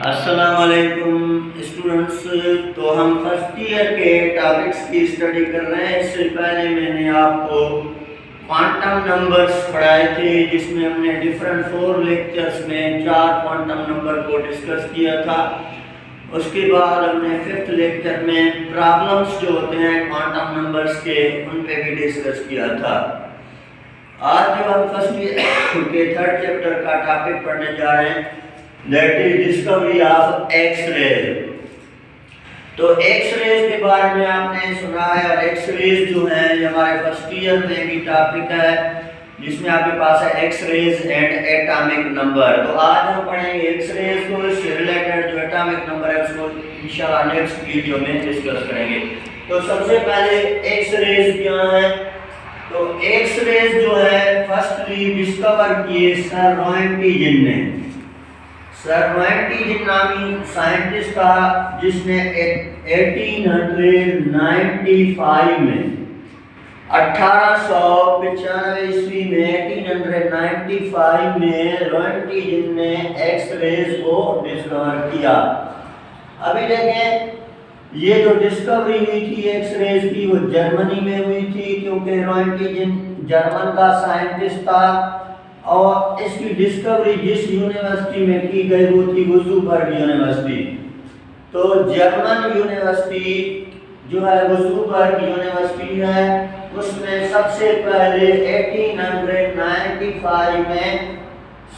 अस्सलाम वालेकुम स्टूडेंट्स। तो हम फर्स्ट ईयर के टॉपिक्स की स्टडी कर रहे हैं। इससे पहले मैंने आपको क्वांटम नंबर्स पढ़ाए थे, जिसमें हमने डिफरेंट 4 लेक्चर्स में 4 क्वांटम नंबर को डिस्कस किया था। उसके बाद हमने 5th लेक्चर में प्रॉब्लम्स जो होते हैं क्वांटम नंबर्स के, उन पे भी डिस्कस किया था। आज जो हम फर्स्ट ईयर के 3rd चैप्टर का टॉपिक पढ़ने जा रहे हैं, that is discovery of X-rays. तो एक्स-रेज के बारे में आपने सुना है, और एक्स-रेज जो है ये हमारे फर्स्ट ईयर में भी टॉपिक है, जिसमें आपके पास है एक्स-रेज एंड एटॉमिक नंबर। तो आज हम पढ़ेंगे एक्स-रेज को, इससे रिलेटेड जो एटॉमिक नंबर है उसको इंशाल्लाह नेक्स्ट वीडियो में डिस्कस करेंगे। तो सबसे पहले एक्स-रेज क्या है? तो एक्स-रेज जो है फर्स्टली डिस्कवर किए सर रोएंटीजन ने। सर रोएंटीजन नामी साइंटिस्ट था, जिसने 1895 में 1895 ईस्वी में 1895 में रोएंटीजन ने एक्स-रेज को डिस्कवर किया। अभी देखें, ये जो डिस्कवरी हुई थी एक्स-रेज की, वो जर्मनी में हुई थी, क्योंकि रोएंटीजन जर्मन का साइंटिस्ट था, और इसकी डिस्कवरी जिस यूनिवर्सिटी में की गई वो थी वुर्ज़बर्ग यूनिवर्सिटी। तो जर्मन यूनिवर्सिटी जो है वुर्ज़बर्ग यूनिवर्सिटी है, उसमें सबसे पहले 1895 में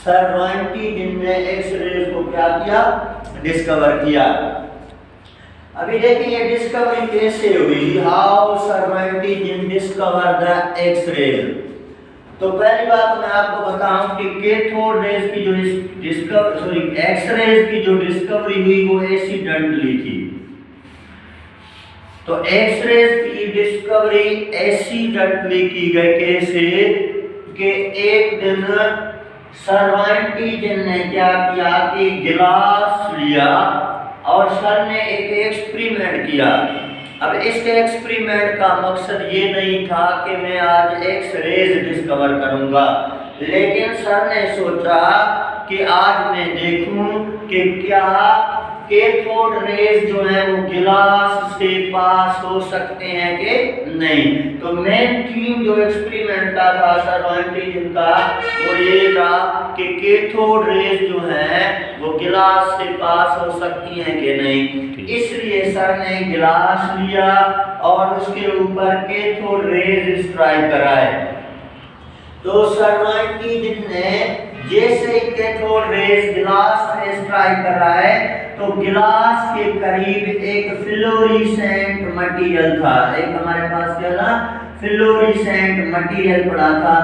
सर रोएंटीजन ने एक्स-रेज को क्या किया? डिस्कवर किया। अभी देखिए ये डिस्कवरी कैसे हुई, how sir Roentgen discover the X rays. तो पहली बात मैं आपको बताऊं कि कैथोड रेज की जो एक्स-रेज की जो डिस्कवरी हुई वो एक्सीडेंटली थी। तो एक्स-रेज की डिस्कवरी एक्सीडेंटली की गई। कैसे? कि एक दिन सर रोएंटीजन ने क्या किया कि गिलास लिया और सर ने एक एक्सपेरिमेंट किया। अब इस एक्सपेरिमेंट का मकसद ये नहीं था कि मैं आज एक्स-रेज डिस्कवर करूंगा, लेकिन सर ने सोचा कि आज मैं देखूं कि क्या कैथोड रेज जो है वो गिलास से पास हो सकते हैं कि नहीं। तो मेन थीम जो एक्सपेरिमेंट का था सर रोएंटीजन का, वो ये था कि कैथोड रेज जो है वो गिलास से पास हो सकती हैं कि नहीं। इसलिए सर ने गिलास लिया और उसके ऊपर कैथोड रेज स्ट्राइक कराए। तो सर रोएंटीजन ने जैसे ही कैथोड रेज गिलास में स्ट्राइक कराए, तो गिलास के करीब एक फ्लोरेसेंट मटेरियल था। एक हमारे पास क्या था? फ्लोरेसेंट मटेरियल पड़ा था।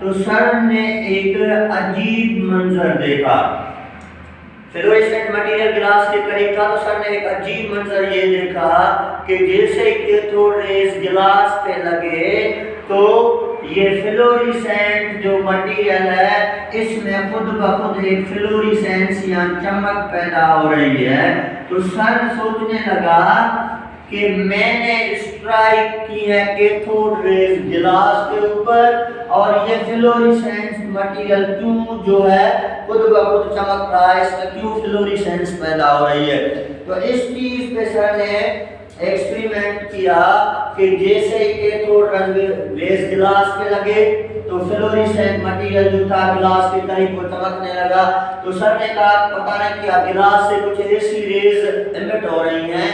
तो सर ने एक अजीब मंजर देखा। फ्लोरेसेंट मटेरियल गिलास के करीब था, तो सर ने एक अजीब मंजर ये देखा कि जैसे कैथोड रेज गिलास पे लगे, तो ये फ्लोरेसेंट जो मटेरियल है, इसमें खुद ब खुद एक फ्लोरेसेंस या चमक पैदा हो रही है। तो सर सोचने लगा कि मैंने स्ट्राइक की है कैथोड रेज गिलास के ऊपर, और ये फ्लोरेसेंस मटेरियल क्यों जो है खुद ब खुद चमक रहा है, इसमें क्यों फ्लोरेसेंस पैदा हो रही है। तो इस चीज पे सर ने एक्सपेरिमेंट किया कि जैसे ही कैथोड रेज गिलास पे लगे, तो फ्लोरेसेंट मटेरियल जो था गिलास के करीब वो चमकने लगा। तो सर ने कहा पता नहीं क्या गिलास से कुछ ऐसी रेज एमिट हो रही हैं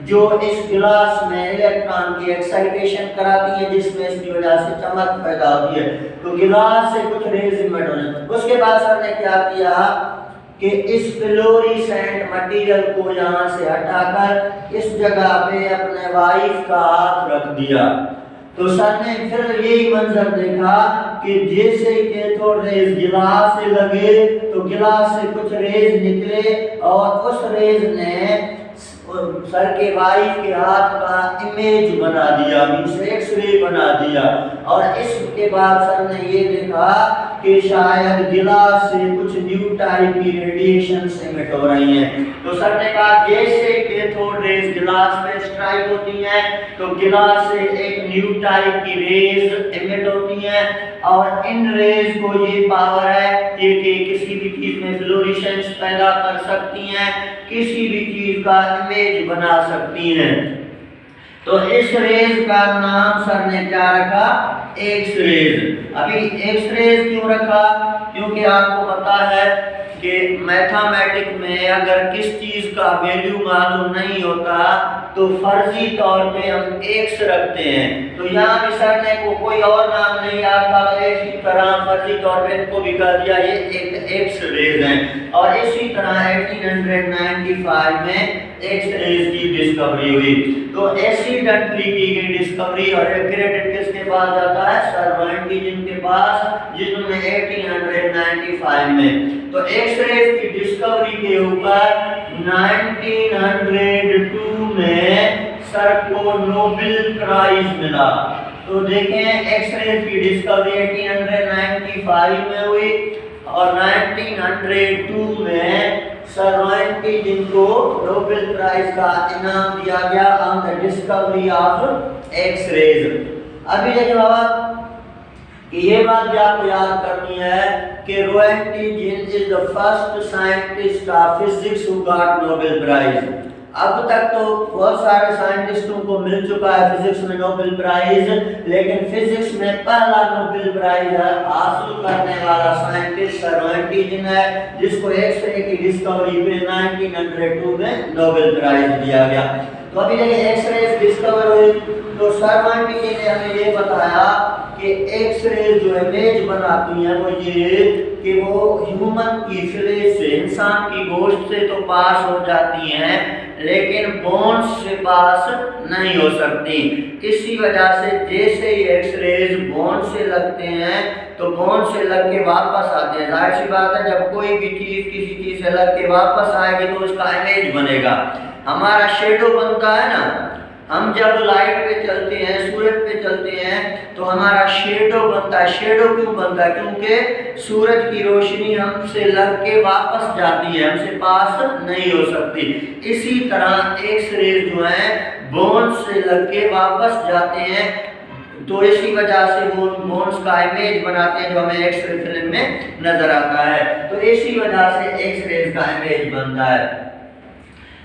जो इस गिलास में इलेक्ट्रॉन की एक्साइटेशन कराती है, जिसमें इसकी वजह से चमक पैदा होती है। तो गिलास से कुछ रेज एमिट हो रही है। उसके बाद सर ने क्या किया कि इस फ्लोरेसेंट मटेरियल को यहाँ से हटाकर इस जगह पे अपने वाइफ का हाथ रख दिया। तो सर ने फिर यही मंजर देखा कि जैसे ही कैथोड रेज गिलास से लगे, तो गिलास से कुछ रेज निकले, और उस रेज ने सर के वाइफ के हाथ का इमेज बना दिया, मींस एक्स-रे बना दिया। और इसके बाद सर ने ये देखा कि शायद गिलास से कुछ न्यू टाइप की रेडिएशंस एमिट हो रही हैं। तो सर ने कहा जैसे कैथोड रेज गिलास पे स्ट्राइक होती हैं तो गिलास से एक न्यू टाइप की रेज एमिट होती हैं और इन रेज को ये पावर है कि किसी भी चीज में फ्लोरेसेंस पैदा कर सकती हैं, किसी भी चीज का इमेज बना सकती हैं। तो इस रेज का नाम सर ने क्या रखा? X raise. अभी एक्स रेज क्यों रखा? क्योंकि आपको पता है कि मैथमेटिक में अगर किस चीज का वैल्यू मालूम नहीं होता तो फर्जी तौर पे हम एक्स रखते हैं। तो यहाँ भी सर ने को कोई और नाम नहीं आता, इसी तरह फर्जी तौर पे इनको भी कह दिया ये एक एक्स रेज है। और इसी तरह 1895 में एक्स रेज की डिस्कवरी हुई। तो एक्सीडेंटली की गई डिस्कवरी और क्रेडिट किसके पास जाता है? सर वाइंटीजन के पास, जिन्होंने 1895 में। तो एक्स रेज की डिस्कवरी के ऊपर 1902 में सर को नोबेल प्राइज मिला। तो देखें एक्स रेज की डिस्कवरी 1895 में हुई और 1902 में सर वाइंटीजन को नोबेल प्राइज का इनाम दिया गया on the discovery of X raise. अभी देखिए बाबा कि ये बात भी आपको याद करनी है कि Roentgen is the first scientist of physics who got Nobel prize. अब तक तो बहुत सारे साइंटिस्टों को मिल चुका है फिजिक्स में नोबेल प्राइज, लेकिन फिजिक्स में पहला नोबेल प्राइज हासिल करने वाला साइंटिस्ट सर वाइंटीजन है, जिसको एक्स रे की डिस्कवरी पे 1902 में नोबेल प्राइज दिया गया। तो अभी देखिए एक्स रे डिस्कवर हुई तो सर वाइंटीजन ने हमें ये बताया कि एक्स रे जो इमेज बनाती हैं वो ये कि वो ह्यूमन की फ्लैश से, इंसान की गोश्त से तो पास हो जाती हैं लेकिन बोन्स से पास नहीं हो सकती। इसी वजह से जैसे ही एक्स रेज बोन से लगते हैं तो बोन से लग के वापस आते हैं। जाहिर सी बात है जब कोई भी चीज किसी चीज से लग के वापस आएगी तो उसका इमेज बनेगा। हमारा शेडो बनता है ना, हम जब लाइट पे चलते हैं, सूरज पे चलते हैं तो हमारा शेडो बनता है। शेडो क्यों बनता है? क्योंकि सूरज की रोशनी हमसे लग के वापस जाती है, हमसे पास नहीं हो सकती। इसी तरह एक्स रेज जो है बोन से लग के वापस जाते हैं, तो इसी वजह से वो बोन्स का इमेज बनाते हैं जो हमें एक्स रे फिल्म में नजर आता है। तो इसी वजह से एक्स रेज का इमेज बनता है।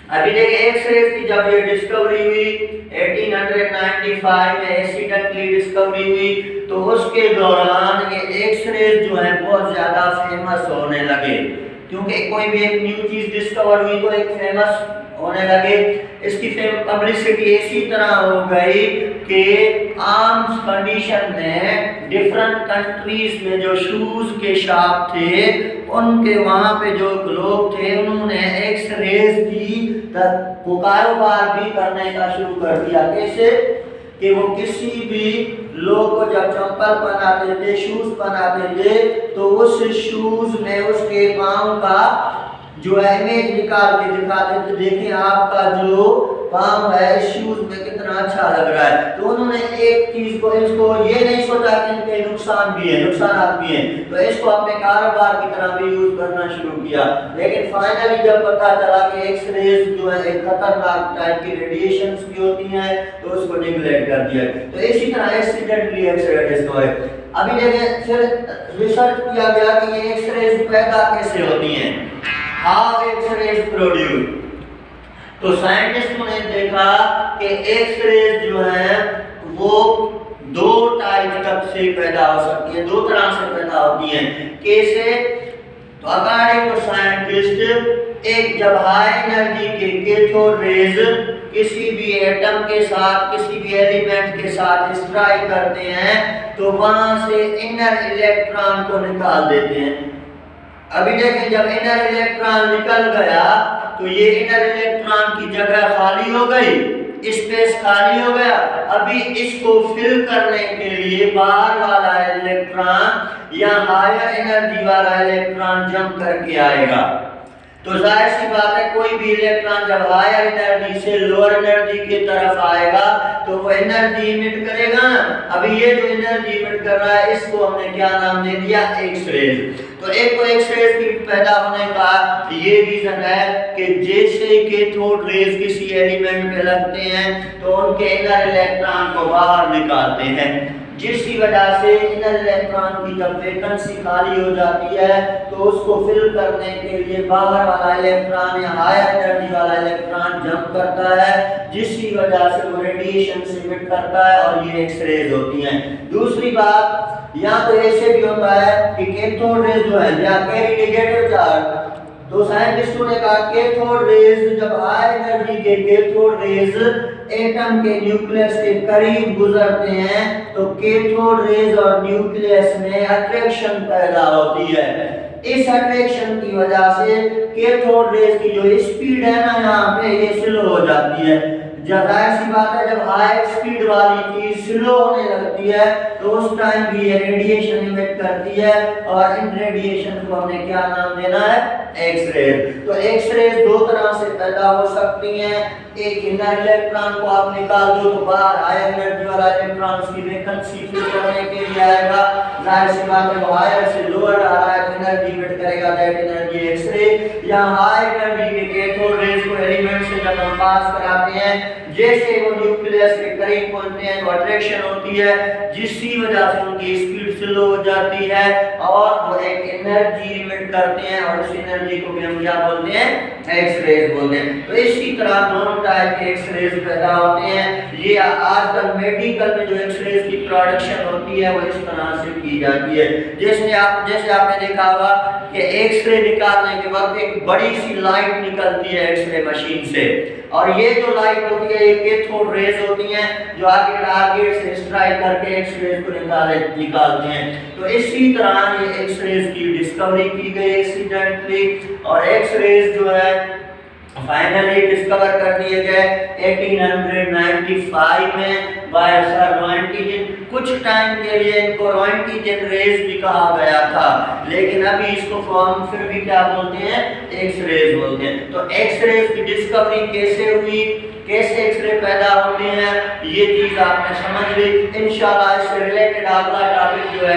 अभी देखिए एक्स रेज की जब ये डिस्कवरी हुई 1895 में एक्सीडेंटली डिस्कवरी हुई तो उसके दौरान ये एक्स रेज जो है बहुत ज्यादा फेमस होने लगे, क्योंकि कोई भी एक न्यू चीज डिस्कवर हुई तो एक फेमस होने लगे। इसकी पब्लिसिटी इसी तरह हो गई कि आम कंडीशन में डिफरेंट कंट्रीज में जो शूज के शॉप थे उनके वहां पे जो लोग थे उन्होंने एक्स रेज की कारोबार भी करने का शुरू कर दिया। कैसे कि वो किसी भी लोग को जब चप्पल पहनाते थे, शूज पहनाते थे तो उस शूज में उसके पांव का जो इमेज निकाल के दिखाते थे, देखिए आपका जो पांव है शूज में कितना अच्छा लग रहा है। तो उन्होंने एक चीज को इसको ये नहीं सोचा कि इनके नुकसान भी है, नुकसानात भी हैं, तो इसको अपने कारोबार की तरह भी यूज करना शुरू किया। लेकिन फाइनली जब पता चला कि एक्स रेज जो है एक खतरनाक टाइप की रेडिएशंस भी होती हैं तो उसको निगलेक्ट कर दिया। तो इसी तरह एक्सीडेंटली एक्स रे डिस्कवर। अभी देखें फिर रिसर्च किया गया कि ये एक्स रेज पैदा कैसे होती हैं, हाउ एक्स रेज प्रोड्यूस। तो साइंटिस्टों ने देखा कि एक्स रेज जो है वो दो टाइप तक से पैदा हो सकती है, दो तरह से पैदा होती हैं। कैसे? तो अकॉर्डिंग टू साइंटिस्ट एक जब हाई एनर्जी के कैथोड रेज किसी भी एटम के साथ, किसी भी एलिमेंट के साथ स्ट्राइक करते हैं तो वहां से इनर इलेक्ट्रॉन को निकाल देते हैं। अभी देखें जब इनर इलेक्ट्रॉन निकल गया तो ये इनर इलेक्ट्रॉन की जगह खाली हो गई, स्पेस खाली हो गया। अभी इसको फिल करने के लिए बाहर वाला इलेक्ट्रॉन या हायर एनर्जी वाला इलेक्ट्रॉन जंप करके आएगा। तो जाहिर सी बात है कोई भी इलेक्ट्रॉन जब हायर एनर्जी से लोअर एनर्जी की तरफ आएगा तो वो एनर्जी इमिट करेगा ना। अभी ये जो एनर्जी इमिट कर रहा है इसको हमने क्या नाम दे दिया, एक्स रेज। तो एक तो एक्स रेज की पैदा होने का ये रीजन है कि जैसे कैथोड रेज किसी एलिमेंट पे लगते हैं तो उनके इनर इलेक्ट्रॉन को बाहर निकालते हैं, जिसकी वजह से इनर इलेक्ट्रॉन की जब वैकेंसी खाली हो जाती है तो उसको फिल करने के लिए बाहर वाला इलेक्ट्रॉन या हायर एनर्जी वाला इलेक्ट्रॉन जंप करता है, जिसकी वजह से वो रेडिएशन इमिट करता है और ये एक्स रेज होती हैं। दूसरी बात, या तो ऐसे भी होता है कि कैथोड रेज जो है या कैरी नेगेटिव चार्ज, तो साइंटिस्टों ने कहा कैथोड रेज जब हाई एनर्जी के कैथोड रेज एटम के न्यूक्लियस के करीब गुजरते हैं तो कैथोड रेज और न्यूक्लियस में अट्रैक्शन पैदा होती है। इस अट्रैक्शन की वजह से कैथोड रेज की जो स्पीड है ना यहाँ पे ये स्लो हो जाती है। जाहिर सी बात है जब हाई स्पीड वाली चीज स्लो होने लगती है तो उस टाइम भी ये रेडिएशन इमिट करती है और इन रेडिएशन को हमने क्या नाम देना है, एक्स रेज। तो एक्स रेज दो तरह से पैदा हो सकती हैं, एक इनर इलेक्ट्रॉन को आप निकाल दो तो बाहर हायर एनर्जी वाला इलेक्ट्रॉन की वैकेंसी फिल करने के लिए आएगा, जाहिर सी बात है वो हायर से लोअर आ रहा है तो एनर्जी इमिट करेगा, दैट एनर्जी एक्स रे। या हाई एनर्जी के कैथोड रेज को एलिमेंट से जब हम पास कराते हैं जैसे वो न्यूक्लियस के करीब पहुंचते हैं तो अट्रैक्शन होती है, जिसकी वजह से उनकी स्पीड स्लो हो जाती है और वो एक एनर्जी इमिट करते हैं और उस एनर्जी को भी हम क्या बोलते हैं, एक्स रेज बोलते हैं। तो इसी तरह दोनों टाइप के एक्स रेज पैदा होते हैं। ये आजकल मेडिकल में जो एक्स रेज की प्रोडक्शन होती है वो इस तरह से की जाती है। जैसे आपने देखा होगा कि एक्स रे निकालने के वक्त एक बड़ी सी लाइट निकलती है एक्स रे मशीन से, और ये जो लाइट होती है ये कैथोड रेज होती हैं जो आगे टारगेट से स्ट्राइक करके एक्स रेज को निकालते हैं। तो इसी तरह ये एक्स रेज की डिस्कवरी की गई एक्सीडेंटली, और एक्स रेज जो है फाइनली डिस्कवर कर दिए गए 1895 में बाय सर रोएंटीजन। कुछ टाइम के लिए इनको रोएंटीजन रेज भी कहा गया था, लेकिन अभी इसको फॉर्म फिर भी क्या बोलते हैं, एक्स रेज बोलते हैं। तो एक्स रेज की डिस्कवरी कैसे हुई, कैसे एक्सरे पैदा होते हैं, ये चीज आपने समझ ली। इंशाल्लाह इससे रिलेटेड अगला टॉपिक जो है